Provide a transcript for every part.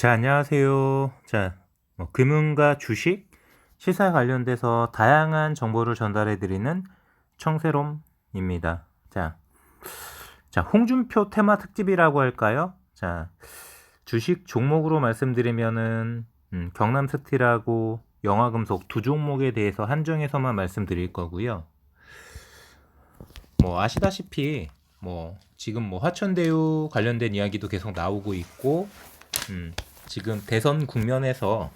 자, 안녕하세요. 자, 금융과 주식, 시사 관련돼서 다양한 정보를 전달해 드리는 청세롬입니다. 자, 홍준표 테마 특집이라고 할까요? 자, 주식 종목으로 말씀드리면은 경남스틸하고 영화금속 두 종목에 대해서 한정해서만 말씀드릴 거고요. 아시다시피 지금 화천대유 관련된 이야기도 계속 나오고 있고 지금 대선 국면에서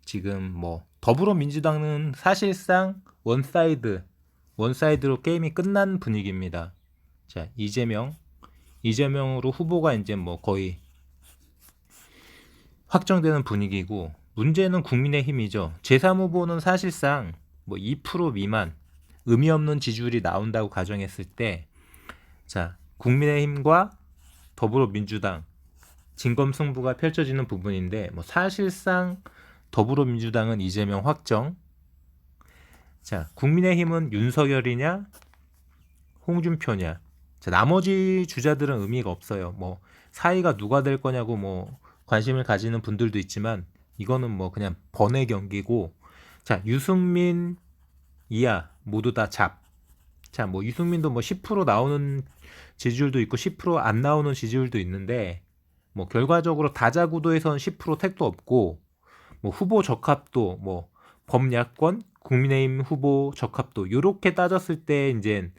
지금 더불어민주당은 사실상 원사이드로 게임이 끝난 분위기입니다. 자, 이재명으로 후보가 이제 거의 확정되는 분위기고, 문제는 국민의힘이죠. 제3 후보는 사실상 2% 미만 의미 없는 지지율이 나온다고 가정했을 때, 자, 국민의힘과 더불어민주당 진검승부가 펼쳐지는 부분인데, 사실상 더불어민주당은 이재명 확정. 자, 국민의힘은 윤석열이냐 홍준표냐. 자, 나머지 주자들은 의미가 없어요. 사이가 누가 될 거냐고 관심을 가지는 분들도 있지만, 이거는 그냥 번외 경기고. 자, 유승민 이하 모두 다 잡. 자, 유승민도 10% 나오는 지지율도 있고 10% 안 나오는 지지율도 있는데, 결과적으로 다자구도에선 10% 택도 없고, 후보 적합도, 범야권 국민의힘 후보 적합도 요렇게 따졌을 때 이제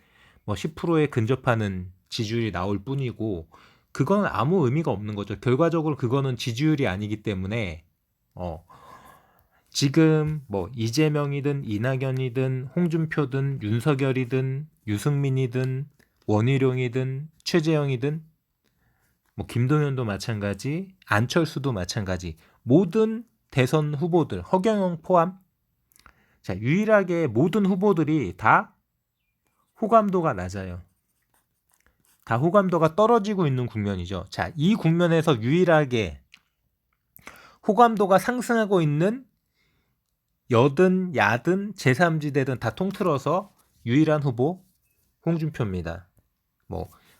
10%에 근접하는 지지율이 나올 뿐이고, 그건 아무 의미가 없는 거죠. 결과적으로 그거는 지지율이 아니기 때문에 지금 이재명이든 이낙연이든 홍준표든 윤석열이든 유승민이든 원희룡이든 최재형이든 김동연도 마찬가지, 안철수도 마찬가지, 모든 대선 후보들, 허경영 포함, 자, 유일하게 모든 후보들이 다 호감도가 낮아요. 다 호감도가 떨어지고 있는 국면이죠. 자, 이 국면에서 유일하게 호감도가 상승하고 있는 여든 야든 제3지대든 다 통틀어서 유일한 후보 홍준표입니다.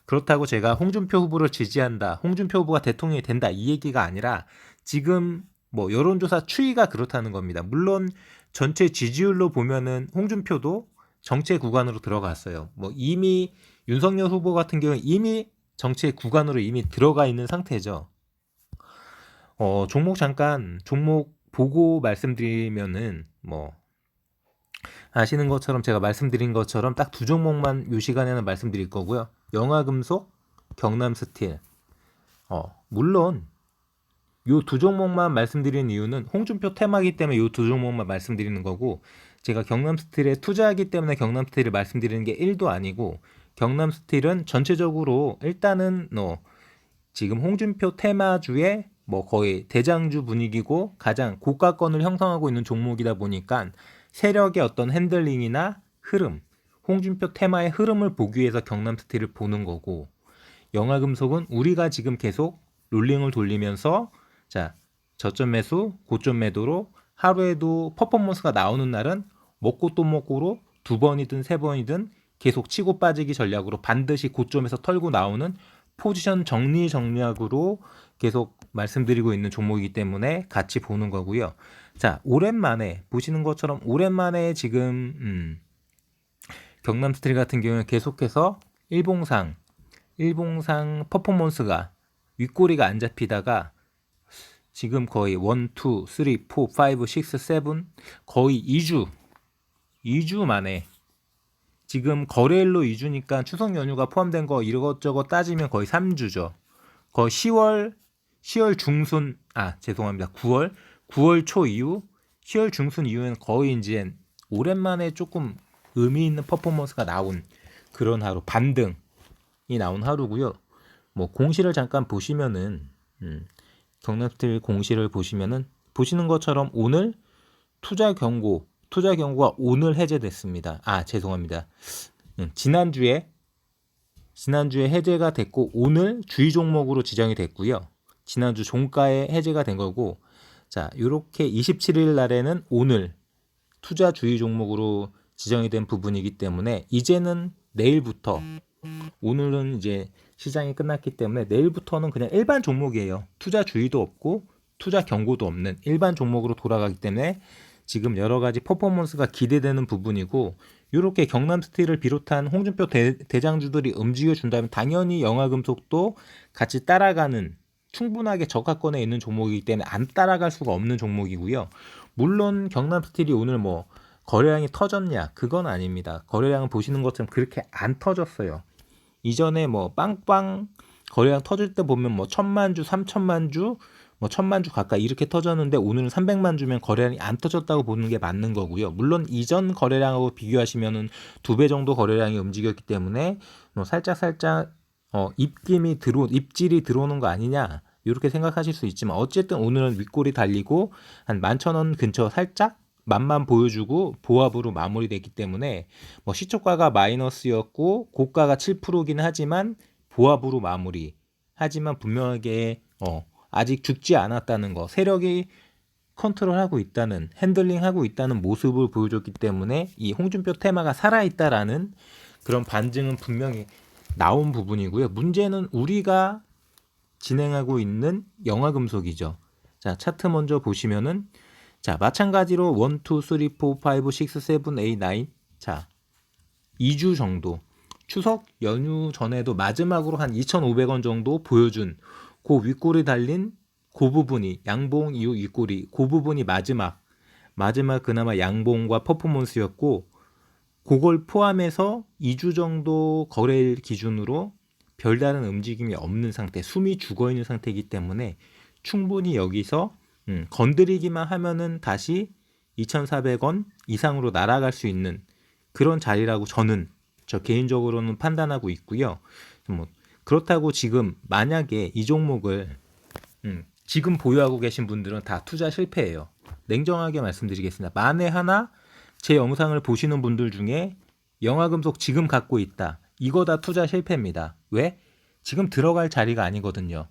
그렇다고 제가 홍준표 후보를 지지한다, 홍준표 후보가 대통령이 된다, 이 얘기가 아니라 지금 여론조사 추이가 그렇다는 겁니다. 물론 전체 지지율로 보면은 홍준표도 정체 구간으로 들어갔어요. 이미 윤석열 후보 같은 경우는 이미 정체 구간으로 이미 들어가 있는 상태죠. 종목 보고 말씀드리면은 아시는 것처럼 제가 말씀드린 것처럼 딱 두 종목만 이 시간에는 말씀드릴 거고요. 영화금속, 경남스틸. 물론 요 두 종목만 말씀드리는 이유는 홍준표 테마기 때문에 요 두 종목만 말씀드리는 거고, 제가 경남스틸에 투자하기 때문에 경남스틸을 말씀드리는 게 1도 아니고, 경남스틸은 전체적으로 일단은 지금 홍준표 테마주의 거의 대장주 분위기고 가장 고가권을 형성하고 있는 종목이다 보니까 세력의 어떤 핸들링이나 흐름, 홍준표 테마의 흐름을 보기 위해서 경남스틸을 보는 거고, 영화금속은 우리가 지금 계속 롤링을 돌리면서, 자, 저점 매수, 고점 매도로 하루에도 퍼포먼스가 나오는 날은 먹고 또 먹고로 두 번이든 세 번이든 계속 치고 빠지기 전략으로 반드시 고점에서 털고 나오는 포지션 정리 전략으로 계속 말씀드리고 있는 종목이기 때문에 같이 보는 거고요. 자, 오랜만에 보시는 것처럼 오랜만에 지금 경남스틸 같은 경우는 계속해서 일봉상 퍼포먼스가 윗꼬리가 안 잡히다가 지금 거의 1, 2, 3, 4, 5, 6, 7 거의 2주 만에, 지금 거래일로 2주니까 추석 연휴가 포함된 거 이것저것 따지면 거의 3주죠. 거의 10월 중순, 죄송합니다. 9월 초 이후, 10월 중순 이후엔 거의 이제 오랜만에 조금 의미 있는 퍼포먼스가 나온 그런 하루, 반등이 나온 하루고요. 공시를 잠깐 보시면은 경남스틸 공시를 보시면은 보시는 것처럼 오늘 투자 경고가 오늘 해제됐습니다. 죄송합니다. 지난주에 해제가 됐고 오늘 주의 종목으로 지정이 됐고요. 지난주 종가에 해제가 된 거고, 자, 요렇게 27일 날에는 오늘 투자 주의 종목으로 지정이 된 부분이기 때문에 이제는 내일부터, 오늘은 이제 시장이 끝났기 때문에 내일부터는 그냥 일반 종목이에요. 투자 주의도 없고 투자 경고도 없는 일반 종목으로 돌아가기 때문에 지금 여러 가지 퍼포먼스가 기대되는 부분이고, 이렇게 경남스틸을 비롯한 홍준표 대장주들이 움직여 준다면 당연히 영화금속도 같이 따라가는 충분하게 저가권에 있는 종목이기 때문에 안 따라갈 수가 없는 종목이고요. 물론 경남스틸이 오늘 뭐 거래량이 터졌냐? 그건 아닙니다. 거래량은 보시는 것처럼 그렇게 안 터졌어요. 이전에 뭐 빵빵 거래량 터질 때 보면 뭐 1,000만 주, 3,000만 주, 뭐 1,000만 주 가까이 이렇게 터졌는데 오늘은 300만 주면 거래량이 안 터졌다고 보는 게 맞는 거고요. 물론 이전 거래량하고 비교하시면은 2배 정도 거래량이 움직였기 때문에 뭐 살짝 입질이 들어오는 거 아니냐 이렇게 생각하실 수 있지만, 어쨌든 오늘은 윗골이 달리고 한 11,000원 근처 살짝 맛만 보여주고 보합으로 마무리됐기 때문에 뭐 시초가가 마이너스였고 고가가 7%긴 하지만 보합으로 마무리. 하지만 분명하게 아직 죽지 않았다는 거, 세력이 컨트롤하고 있다는, 핸들링하고 있다는 모습을 보여줬기 때문에 이 홍준표 테마가 살아있다라는 그런 반증은 분명히 나온 부분이고요. 문제는 우리가 진행하고 있는 영화금속이죠. 자, 차트 먼저 보시면은, 자, 마찬가지로 1, 2, 3, 4, 5, 6, 7, 8, 9, 자, 2주 정도, 추석 연휴 전에도 마지막으로 한 2,500원 정도 보여준 그 윗골이 달린 그 부분이, 양봉 이후 윗골이, 그 부분이 마지막 그나마 양봉과 퍼포먼스였고, 그걸 포함해서 2주 정도 거래일 기준으로 별다른 움직임이 없는 상태, 숨이 죽어있는 상태이기 때문에 충분히 여기서 건드리기만 하면은 다시 2,400원 이상으로 날아갈 수 있는 그런 자리라고 저 개인적으로는 판단하고 있고요. 뭐 그렇다고 지금 만약에 이 종목을 지금 보유하고 계신 분들은 다 투자 실패예요. 냉정하게 말씀드리겠습니다. 만에 하나 제 영상을 보시는 분들 중에 영화금속 지금 갖고 있다, 이거 다 투자 실패입니다. 왜? 지금 들어갈 자리가 아니거든요.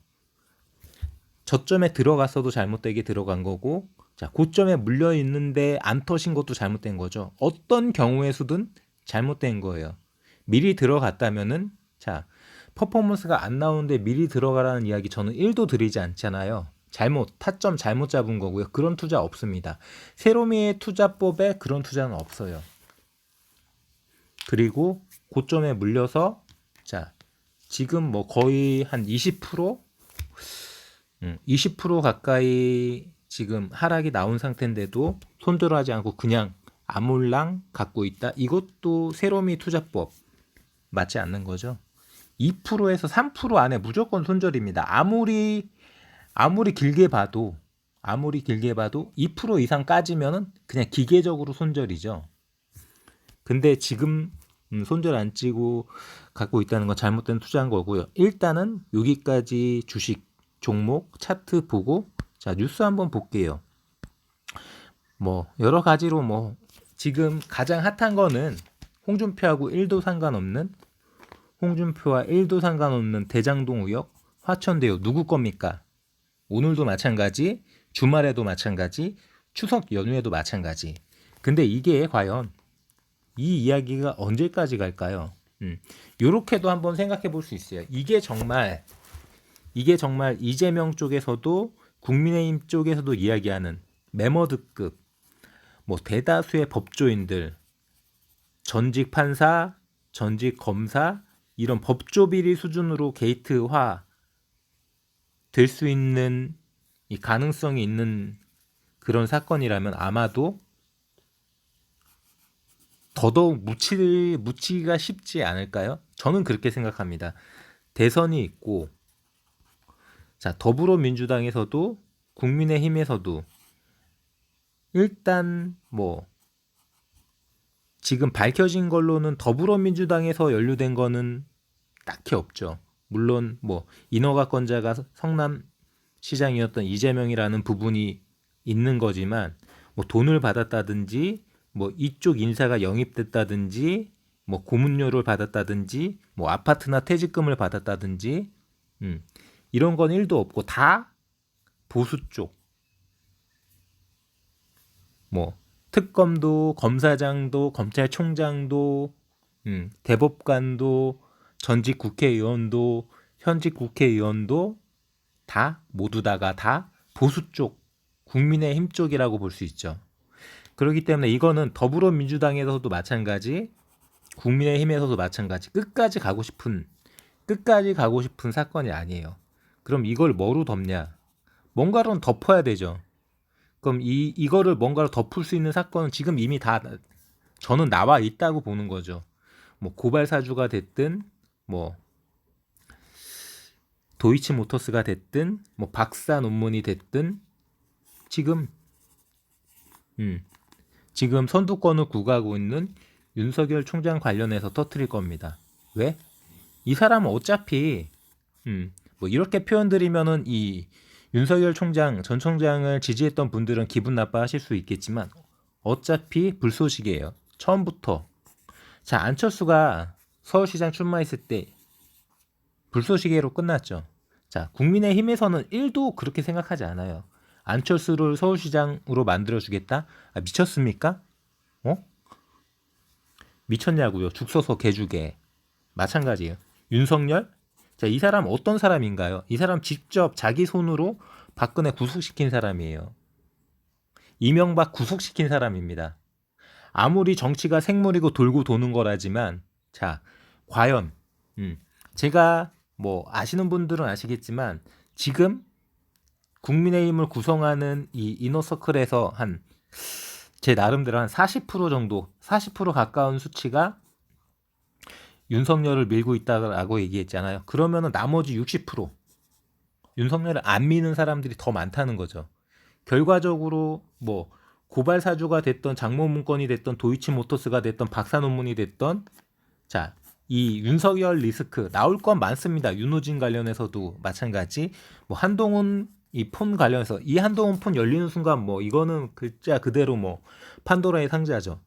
저점에 들어갔어도 잘못되게 들어간 거고, 자, 고점에 물려 있는데 안 터신 것도 잘못된 거죠. 어떤 경우에서든 잘못된 거예요. 미리 들어갔다면은, 자, 퍼포먼스가 안 나오는데 미리 들어가라는 이야기 저는 1도 드리지 않잖아요. 타점 잘못 잡은 거고요. 그런 투자 없습니다. 세로미의 투자법에 그런 투자는 없어요. 그리고 고점에 물려서, 자, 지금 뭐 거의 한 20% 가까이 지금 하락이 나온 상태인데도 손절하지 않고 그냥 아몰랑 갖고 있다. 이것도 세로미 투자법 맞지 않는 거죠. 2%에서 3% 안에 무조건 손절입니다. 아무리 길게 봐도 2% 이상 까지면은 그냥 기계적으로 손절이죠. 근데 지금 손절 안 찌고 갖고 있다는 건 잘못된 투자한 거고요. 일단은 여기까지 주식 종목 차트 보고, 자, 뉴스 한번 볼게요. 뭐 여러 가지로 뭐 지금 가장 핫한 거는 홍준표와 1도 상관없는 대장동 의혹, 화천대유 누구 겁니까? 오늘도 마찬가지, 주말에도 마찬가지, 추석 연휴에도 마찬가지. 근데 이게 과연 이 이야기가 언제까지 갈까요? 요렇게도 한번 생각해 볼 수 있어요. 이게 정말 이재명 쪽에서도 국민의힘 쪽에서도 이야기하는 메머드급, 뭐 대다수의 법조인들, 전직 판사, 전직 검사, 이런 법조 비리 수준으로 게이트화 될 수 있는 이 가능성이 있는 그런 사건이라면 아마도 더더욱 묻히기가 쉽지 않을까요? 저는 그렇게 생각합니다. 대선이 있고, 자, 더불어민주당에서도 국민의힘에서도 일단 뭐 지금 밝혀진 걸로는 더불어민주당에서 연루된 거는 딱히 없죠. 물론 뭐 인허가권자가 성남시장이었던 이재명이라는 부분이 있는 거지만, 뭐 돈을 받았다든지, 뭐 이쪽 인사가 영입됐다든지, 뭐 고문료를 받았다든지, 뭐 아파트나 퇴직금을 받았다든지, 이런 건 1도 없고 다 보수 쪽. 뭐 특검도, 검사장도, 검찰총장도, 대법관도, 전직 국회의원도 현직 국회의원도 다 모두 다가 다 보수 쪽, 국민의힘 쪽이라고 볼 수 있죠. 그렇기 때문에 이거는 더불어민주당에서도 마찬가지, 국민의힘에서도 마찬가지, 끝까지 가고 싶은 사건이 아니에요. 그럼 이걸 뭐로 덮냐? 뭔가로는 덮어야 되죠. 그럼 이거를 뭔가로 덮을 수 있는 사건은 지금 이미 다 저는 나와 있다고 보는 거죠. 뭐 고발 사주가 됐든, 뭐 도이치모터스가 됐든, 뭐 박사 논문이 됐든, 지금 지금 선두권을 구가하고 있는 윤석열 총장 관련해서 터뜨릴 겁니다. 왜? 이 사람은 어차피 뭐 이렇게 표현드리면은 이 윤석열 총장 전 총장을 지지했던 분들은 기분 나빠하실 수 있겠지만 어차피 불쏘시개예요. 처음부터. 자, 안철수가 서울시장 출마했을 때 불쏘시개로 끝났죠. 자, 국민의힘에서는 1도 그렇게 생각하지 않아요. 안철수를 서울시장으로 만들어주겠다? 아, 미쳤습니까? 미쳤냐고요. 죽 서서 개주게. 마찬가지예요. 윤석열? 자, 이 사람 어떤 사람인가요? 이 사람 직접 자기 손으로 박근혜 구속시킨 사람이에요. 이명박 구속시킨 사람입니다. 아무리 정치가 생물이고 돌고 도는 거라지만, 자, 과연 제가 뭐 아시는 분들은 아시겠지만 지금 국민의힘을 구성하는 이 이너서클에서 한 제 나름대로 한 40% 정도, 40% 가까운 수치가 윤석열을 밀고 있다라고 얘기했잖아요. 그러면은 나머지 60% 윤석열을 안 미는 사람들이 더 많다는 거죠. 결과적으로 뭐 고발 사주가 됐던, 장모 문건이 됐던, 도이치모터스가 됐던, 박사 논문이 됐던, 자, 이 윤석열 리스크 나올 건 많습니다. 윤호진 관련해서도 마찬가지. 뭐 한동훈 이 폰 관련해서 이 한동훈 폰 열리는 순간 뭐 이거는 글자 그대로 뭐 판도라의 상자죠.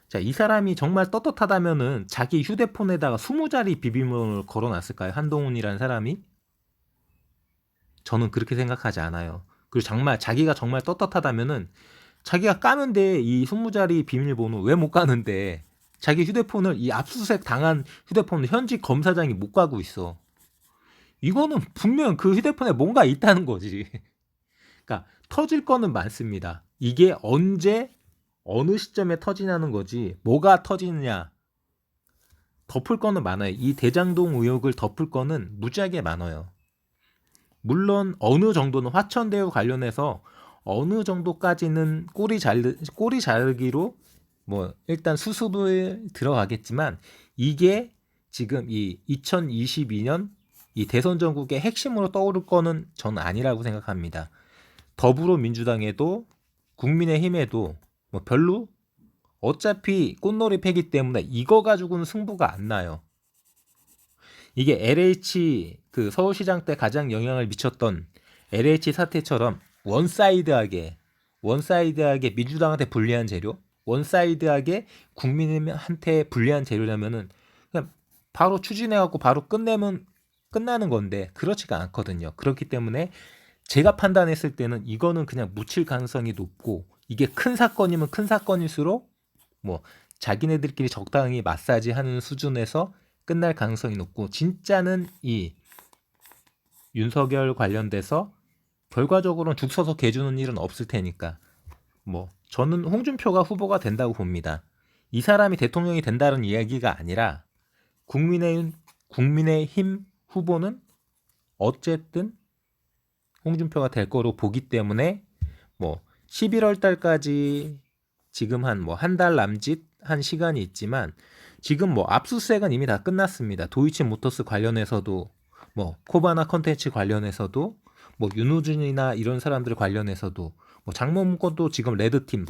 자, 이 사람이 정말 떳떳하다면은 자기 휴대폰에다가 20자리 비밀번호를 걸어놨을까요? 한동훈이라는 사람이? 저는 그렇게 생각하지 않아요. 그리고 정말 자기가 정말 떳떳하다면은 자기가 까면 돼. 이 20자리 비밀번호 왜 못 가는데 자기 휴대폰을 이 압수수색 당한 휴대폰을 현직 검사장이 못 가고 있어. 이거는 분명 그 휴대폰에 뭔가 있다는 거지. 그러니까 터질 거는 많습니다. 이게 언제 어느 시점에 터지냐는 거지. 뭐가 터지느냐. 덮을 거는 많아요. 이 대장동 의혹을 덮을 거는 무지하게 많아요. 물론 어느 정도는 화천대유 관련해서 어느 정도까지는 꼬리 자르기로 뭐 일단 수습을 들어가겠지만 이게 지금 이 2022년 이 대선 전국의 핵심으로 떠오를 거는 저는 아니라고 생각합니다. 더불어민주당에도 국민의힘에도 뭐 별로 어차피 꽃놀이 패기 때문에 이거 가지고는 승부가 안 나요. 이게 LH 그 서울시장 때 가장 영향을 미쳤던 LH 사태처럼 원사이드하게 민주당한테 불리한 재료, 원사이드하게 국민한테 불리한 재료라면은 그냥 바로 추진해갖고 바로 끝내면 끝나는 건데 그렇지가 않거든요. 그렇기 때문에 제가 판단했을 때는 이거는 그냥 묻힐 가능성이 높고 이게 큰 사건이면 큰 사건일수록 뭐 자기네들끼리 적당히 마사지하는 수준에서 끝날 가능성이 높고 진짜는 이 윤석열 관련돼서 결과적으로는 죽 서서 개주는 일은 없을 테니까 뭐 저는 홍준표가 후보가 된다고 봅니다. 이 사람이 대통령이 된다는 이야기가 아니라 국민의힘 후보는 어쨌든 홍준표가 될 거로 보기 때문에 뭐 11월 달까지 지금 한 뭐 한 달 남짓 한 시간이 있지만 지금 뭐 압수수색은 이미 다 끝났습니다. 도이치모터스 관련해서도 뭐 코바나 컨텐츠 관련해서도 뭐 윤호준이나 이런 사람들 관련해서도 뭐 장모 문건도 지금 레드팀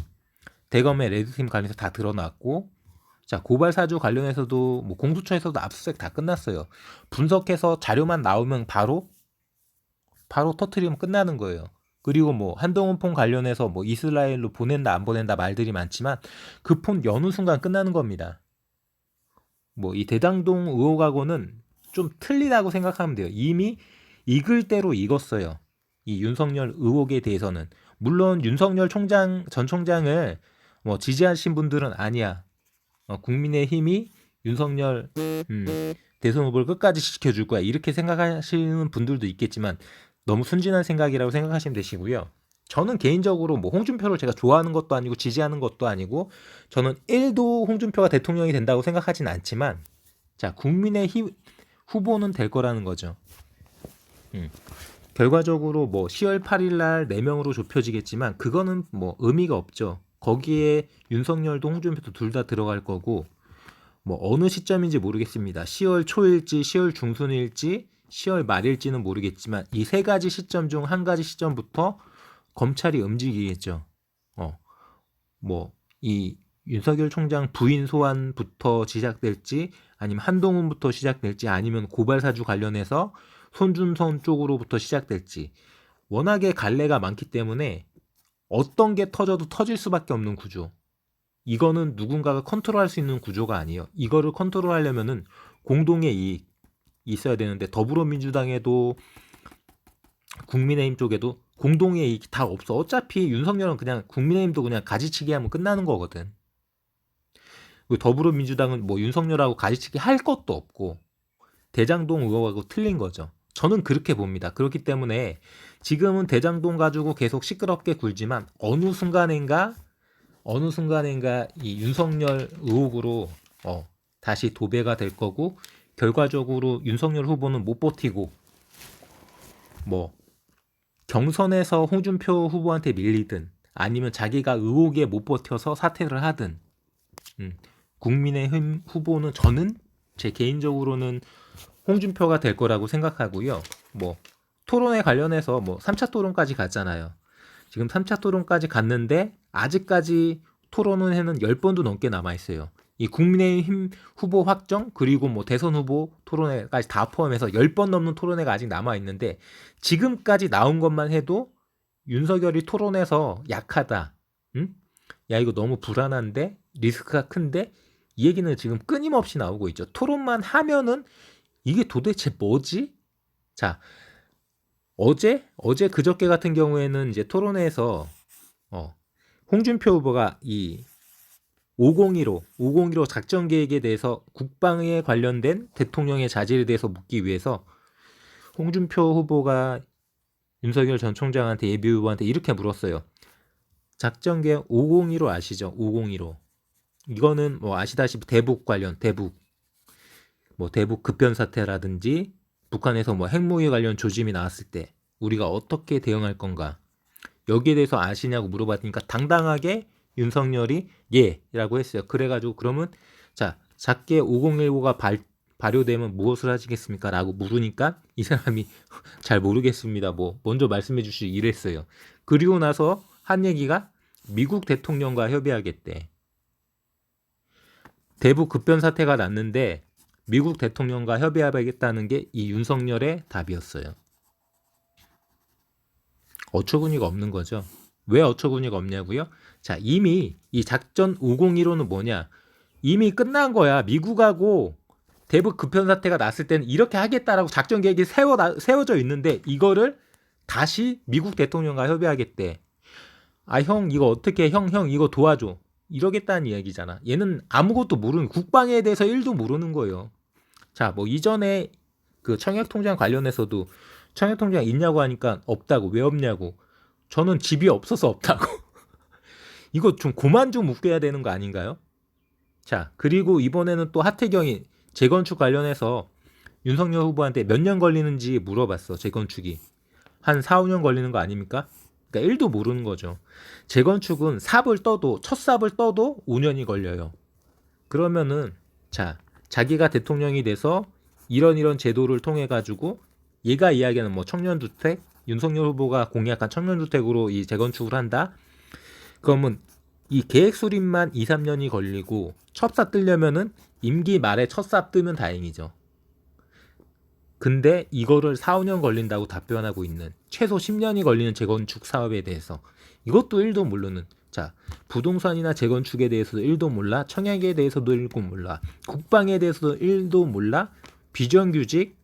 대검의 레드팀 관련해서 다 드러났고 자 고발 사주 관련해서도 뭐 공수처에서도 압수수색 다 끝났어요. 분석해서 자료만 나오면 바로 터트리면 끝나는 거예요. 그리고 뭐 한동훈 폰 관련해서 뭐 이스라엘로 보낸다 안 보낸다 말들이 많지만 그 폰 여는 순간 끝나는 겁니다. 뭐 이 대장동 의혹하고는 좀 틀리다고 생각하면 돼요. 이미 익을 대로 익었어요. 이 윤석열 의혹에 대해서는 물론 윤석열 전 총장을 뭐 지지하신 분들은 아니야. 국민의힘이 윤석열 대선 후보를 끝까지 지켜줄 거야. 이렇게 생각하시는 분들도 있겠지만 너무 순진한 생각이라고 생각하시면 되시고요. 저는 개인적으로 뭐 홍준표를 제가 좋아하는 것도 아니고 지지하는 것도 아니고 저는 1도 홍준표가 대통령이 된다고 생각하진 않지만 자, 국민의 후보는 될 거라는 거죠. 결과적으로 뭐 10월 8일 날 4명으로 좁혀지겠지만 그거는 뭐 의미가 없죠. 거기에 윤석열도 홍준표도 둘 다 들어갈 거고 뭐 어느 시점인지 모르겠습니다. 10월 초일지 10월 중순일지 10월 말일지는 모르겠지만 이 세 가지 시점 중 한 가지 시점부터 검찰이 움직이겠죠. 뭐 이 윤석열 총장 부인 소환부터 시작될지 아니면 한동훈부터 시작될지 아니면 고발 사주 관련해서 손준성 쪽으로부터 시작될지 워낙에 갈래가 많기 때문에 어떤 게 터져도 터질 수밖에 없는 구조. 이거는 누군가가 컨트롤할 수 있는 구조가 아니에요. 이거를 컨트롤하려면은 공동의 이익 있어야 되는데 더불어민주당에도 국민의힘 쪽에도 공동의 이익이 다 없어. 어차피 윤석열은 그냥 국민의힘도 그냥 가지치기 하면 끝나는 거거든. 더불어민주당은 뭐 윤석열하고 가지치기 할 것도 없고 대장동 의혹하고 틀린 거죠. 저는 그렇게 봅니다. 그렇기 때문에 지금은 대장동 가지고 계속 시끄럽게 굴지만 어느 순간인가 이 윤석열 의혹으로 다시 도배가 될 거고 결과적으로 윤석열 후보는 못 버티고 뭐 경선에서 홍준표 후보한테 밀리든 아니면 자기가 의혹에 못 버텨서 사퇴를 하든 국민의힘 후보는 저는 제 개인적으로는 홍준표가 될 거라고 생각하고요. 뭐 토론에 관련해서 뭐 3차 토론까지 갔잖아요. 지금 3차 토론까지 갔는데 아직까지 토론회는 10번도 넘게 남아있어요. 이 국민의힘 후보 확정 그리고 뭐 대선 후보 토론회까지 다 포함해서 10번 넘는 토론회가 아직 남아있는데 지금까지 나온 것만 해도 윤석열이 토론에서 약하다. 야 이거 너무 불안한데 리스크가 큰데 이 얘기는 지금 끊임없이 나오고 있죠. 토론만 하면은 이게 도대체 뭐지? 자, 어제 그저께 같은 경우에는 이제 토론회에서 홍준표 후보가 이 501호 작전 계획에 대해서 국방에 관련된 대통령의 자질에 대해서 묻기 위해서 홍준표 후보가 윤석열 전 총장한테 예비 후보한테 이렇게 물었어요. 작전 계획 501호 아시죠? 501호. 이거는 뭐 아시다시피 대북 관련 대북 급변 사태라든지 북한에서 뭐 핵무기 관련 조짐이 나왔을 때 우리가 어떻게 대응할 건가 여기에 대해서 아시냐고 물어봤으니까 당당하게 윤석열이 예라고 했어요. 그래가지고 그러면 자 작게 5015가 발효되면 무엇을 하시겠습니까? 라고 물으니까 이 사람이 잘 모르겠습니다. 뭐 먼저 말씀해 주시기 이랬어요. 그리고 나서 한 얘기가 미국 대통령과 협의하겠대. 대북 급변 사태가 났는데 미국 대통령과 협의하겠다는 게 이 윤석열의 답이었어요. 어처구니가 없는 거죠. 왜 어처구니가 없냐고요? 자, 이미 이 작전 501호는 뭐냐? 이미 끝난 거야. 미국하고 대북 급변 사태가 났을 때는 이렇게 하겠다라고 작전 계획이 세워져 있는데 이거를 다시 미국 대통령과 협의하겠대. 아, 형 이거 어떻게 형 이거 도와줘. 이러겠다는 이야기잖아. 얘는 아무것도 모르는 국방에 대해서 1도 모르는 거예요. 자, 뭐 이전에 그 청약통장 관련해서도 청약통장 있냐고 하니까 없다고. 왜 없냐고. 저는 집이 없어서 없다고. 이거 좀 그만 좀 웃겨야 되는 거 아닌가요? 자, 그리고 이번에는 또 하태경이 재건축 관련해서 윤석열 후보한테 몇 년 걸리는지 물어봤어. 재건축이. 한 4, 5년 걸리는 거 아닙니까? 그러니까 1도 모르는 거죠. 재건축은 첫 삽을 떠도 5년이 걸려요. 그러면은 자, 자기가 대통령이 돼서 이런 제도를 통해 가지고 얘가 이야기하는 뭐 청년주택, 윤석열 후보가 공약한 청년주택으로 이 재건축을 한다. 그러면 이 계획 수립만 2, 3년이 걸리고 첩사 뜨려면은 임기 말에 첫삽 뜨면 다행이죠. 근데 이거를 4, 5년 걸린다고 답변하고 있는 최소 10년이 걸리는 재건축 사업에 대해서 이것도 1도 모르는 자 부동산이나 재건축에 대해서도 1도 몰라 청약에 대해서도 1도 몰라 국방에 대해서도 1도 몰라 비정규직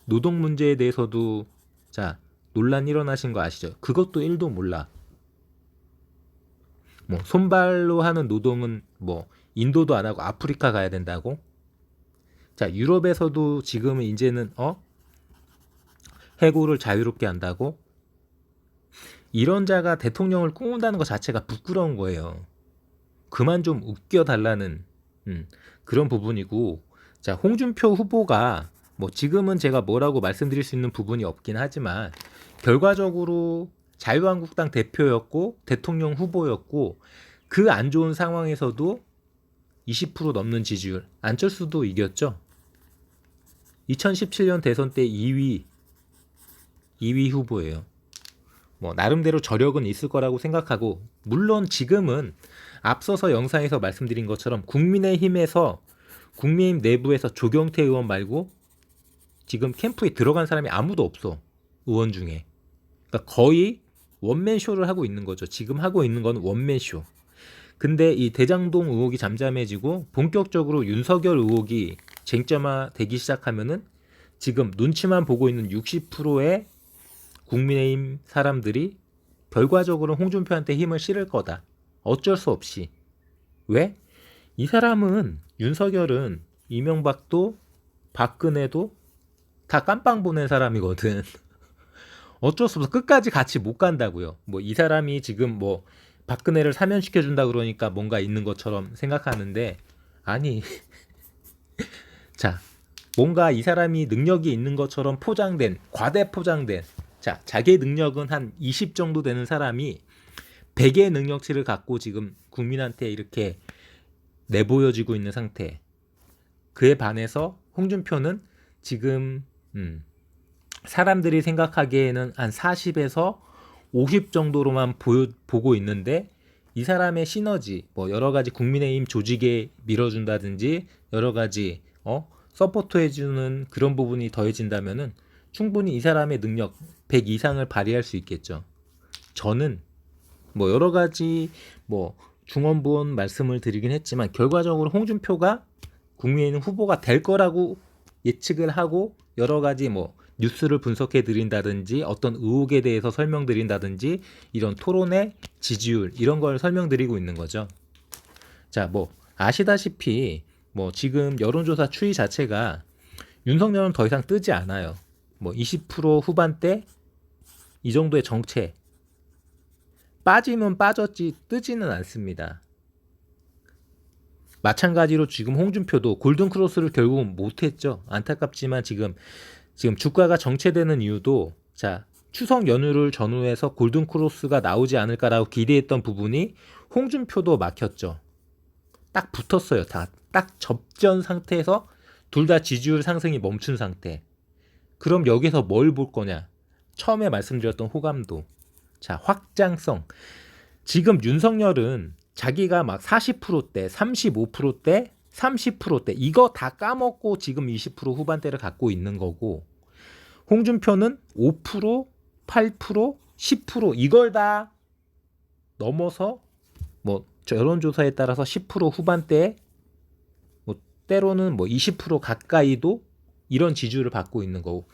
노동 문제에 대해서도 자 논란 일어나신 거 아시죠? 그것도 1도 몰라. 뭐 손발로 하는 노동은 뭐 인도도 안 하고 아프리카 가야 된다고? 자, 유럽에서도 지금은 이제는 해고를 자유롭게 한다고? 이런 자가 대통령을 꿈꾼다는 것 자체가 부끄러운 거예요. 그만 좀 웃겨달라는 그런 부분이고, 자, 홍준표 후보가 뭐 지금은 제가 뭐라고 말씀드릴 수 있는 부분이 없긴 하지만 결과적으로 자유한국당 대표였고 대통령 후보였고 그 안 좋은 상황에서도 20% 넘는 지지율, 안철수도 이겼죠. 2017년 대선 때 2위 후보예요. 뭐 나름대로 저력은 있을 거라고 생각하고, 물론 지금은 앞서서 영상에서 말씀드린 것처럼 국민의힘 내부에서 조경태 의원 말고 지금 캠프에 들어간 사람이 아무도 없어. 의원 중에. 그러니까 거의 원맨쇼를 하고 있는 거죠. 지금 하고 있는 건 원맨쇼. 근데 이 대장동 의혹이 잠잠해지고 본격적으로 윤석열 의혹이 쟁점화되기 시작하면은 지금 눈치만 보고 있는 60%의 국민의힘 사람들이 결과적으로 홍준표한테 힘을 실을 거다. 어쩔 수 없이. 왜? 이 사람은, 윤석열은 이명박도 박근혜도 다 깜빵 보낸 사람이거든. 어쩔 수 없어. 끝까지 같이 못 간다고요. 뭐 이 사람이 지금 뭐 박근혜를 사면시켜준다 그러니까 뭔가 있는 것처럼 생각하는데, 아니 자, 뭔가 이 사람이 능력이 있는 것처럼 포장된, 과대 포장된, 자, 자기의 능력은 한 20 정도 되는 사람이 100의 능력치를 갖고 지금 국민한테 이렇게 내보여지고 있는 상태. 그에 반해서 홍준표는 지금 사람들이 생각하기에는 한 40에서 50 정도로만 보고 있는데, 이 사람의 시너지, 뭐 여러 가지 국민의힘 조직에 밀어준다든지 여러 가지 서포트해주는 그런 부분이 더해진다면은 충분히 이 사람의 능력 100 이상을 발휘할 수 있겠죠. 저는 뭐 여러 가지 뭐 중언부언 말씀을 드리긴 했지만 결과적으로 홍준표가 국민의힘 후보가 될 거라고 예측을 하고, 여러 가지 뭐 뉴스를 분석해 드린다든지 어떤 의혹에 대해서 설명드린다든지 이런 토론의 지지율, 이런 걸 설명드리고 있는 거죠. 자, 뭐 아시다시피 뭐 지금 여론조사 추이 자체가 윤석열은 더 이상 뜨지 않아요. 뭐 20% 후반대 이 정도의 정체. 빠지면 빠졌지 뜨지는 않습니다. 마찬가지로 지금 홍준표도 골든크로스를 결국은 못했죠. 안타깝지만 지금 주가가 정체되는 이유도, 자, 추석 연휴를 전후해서 골든크로스가 나오지 않을까라고 기대했던 부분이 홍준표도 막혔죠. 딱 붙었어요. 딱 접전 상태에서 둘 다 지지율 상승이 멈춘 상태. 그럼 여기서 뭘 볼 거냐? 처음에 말씀드렸던 호감도. 자, 확장성. 지금 윤석열은 자기가 막 40%대, 35%대, 30%대 이거 다 까먹고 지금 20% 후반대를 갖고 있는 거고, 홍준표는 5%, 8%, 10% 이걸 다 넘어서 뭐 여론조사에 따라서 10% 후반대에 뭐 때로는 뭐 20% 가까이도 이런 지지율을 받고 있는 거고,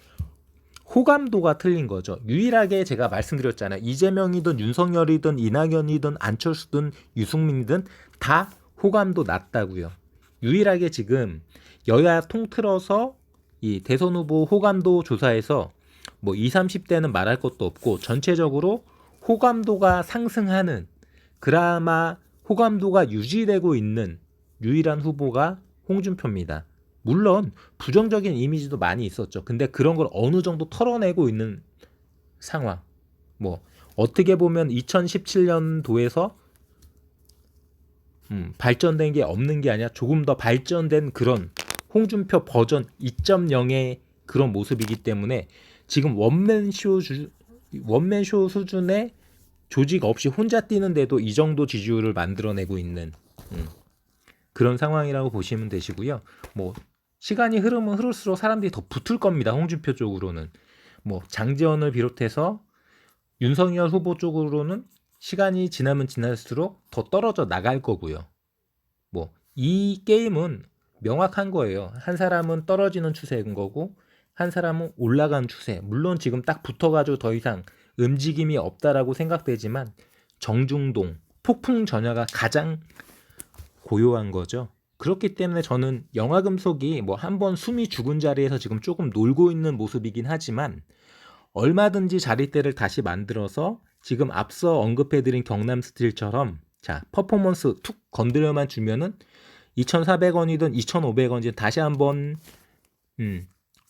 호감도가 틀린 거죠. 유일하게 제가 말씀드렸잖아요. 이재명이든 윤석열이든 이낙연이든 안철수든 유승민이든 다 호감도 낮다고요. 유일하게 지금 여야 통틀어서 이 대선 후보 호감도 조사에서 뭐 20, 30대는 말할 것도 없고 전체적으로 호감도가 상승하는, 그나마 호감도가 유지되고 있는 유일한 후보가 홍준표입니다. 물론 부정적인 이미지도 많이 있었죠. 근데 그런 걸 어느 정도 털어내고 있는 상황. 뭐 어떻게 보면 2017년도에서 발전된 게 없는 게 아니라 조금 더 발전된 그런 홍준표 버전 2.0의 그런 모습이기 때문에 지금 원맨쇼 수준의 조직 없이 혼자 뛰는데도 이 정도 지지율을 만들어내고 있는 그런 상황이라고 보시면 되시고요. 뭐 시간이 흐르면 흐를수록 사람들이 더 붙을 겁니다. 홍준표 쪽으로는. 뭐 장제원을 비롯해서 윤석열 후보 쪽으로는 시간이 지나면 지날수록 더 떨어져 나갈 거고요. 뭐 이 게임은 명확한 거예요. 한 사람은 떨어지는 추세인 거고 한 사람은 올라가는 추세. 물론 지금 딱 붙어가지고 더 이상 움직임이 없다라고 생각되지만 정중동, 폭풍 전야가 가장 고요한 거죠. 그렇기 때문에 저는 영화금속이 뭐 한번 숨이 죽은 자리에서 지금 조금 놀고 있는 모습이긴 하지만 얼마든지 자릿대를 다시 만들어서 지금 앞서 언급해드린 경남스틸처럼 자 퍼포먼스 툭 건드려만 주면은 2,400원이든 2,500원이든 다시 한번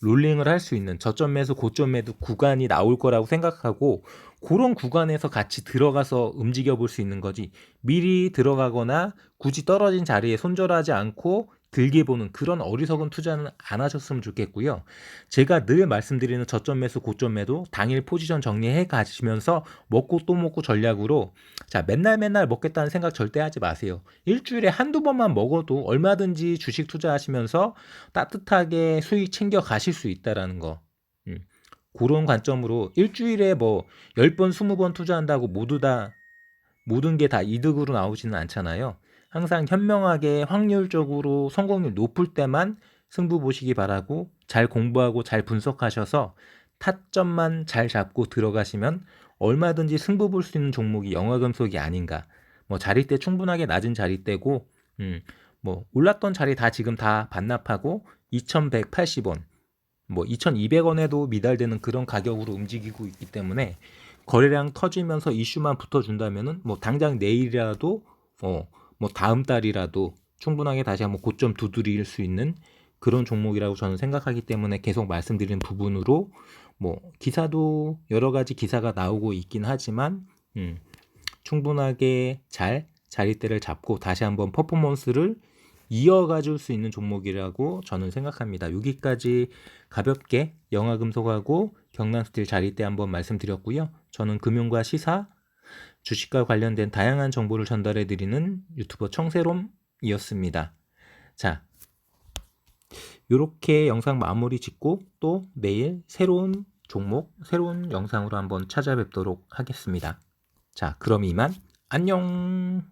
롤링을 할 수 있는 저점 매수 고점 매도 구간이 나올 거라고 생각하고 그런 구간에서 같이 들어가서 움직여 볼 수 있는 거지 미리 들어가거나 굳이 떨어진 자리에 손절하지 않고 들게 보는 그런 어리석은 투자는 안 하셨으면 좋겠고요. 제가 늘 말씀드리는 저점 매수 고점 매도 당일 포지션 정리해 가시면서 먹고 또 먹고 전략으로 자 맨날 먹겠다는 생각 절대 하지 마세요. 일주일에 한두 번만 먹어도 얼마든지 주식 투자하시면서 따뜻하게 수익 챙겨 가실 수 있다라는 거. 그런 관점으로 일주일에 뭐 10번, 20번 투자한다고 모든 게 다 이득으로 나오지는 않잖아요. 항상 현명하게 확률적으로 성공률 높을 때만 승부 보시기 바라고 잘 공부하고 잘 분석하셔서 타점만 잘 잡고 들어가시면 얼마든지 승부 볼 수 있는 종목이 영화금속이 아닌가. 뭐 자릿대 충분하게 낮은 자릿대고 뭐 올랐던 자리 다 지금 다 반납하고 2,180원 뭐 2,200원에도 미달되는 그런 가격으로 움직이고 있기 때문에 거래량 터지면서 이슈만 붙어준다면은 뭐 당장 내일이라도 뭐 다음 달이라도 충분하게 다시 한번 고점 두드릴 수 있는 그런 종목이라고 저는 생각하기 때문에 계속 말씀드리는 부분으로 뭐 기사도 여러 가지 기사가 나오고 있긴 하지만 충분하게 잘 자릿대를 잡고 다시 한번 퍼포먼스를 이어가 줄 수 있는 종목이라고 저는 생각합니다. 여기까지 가볍게 영화금속하고 경남스틸 자릿대 한번 말씀드렸고요. 저는 금융과 시사, 주식과 관련된 다양한 정보를 전달해 드리는 유튜버 청세롬이었습니다. 자, 이렇게 영상 마무리 짓고 또 내일 새로운 종목, 새로운 영상으로 한번 찾아뵙도록 하겠습니다. 자, 그럼 이만 안녕.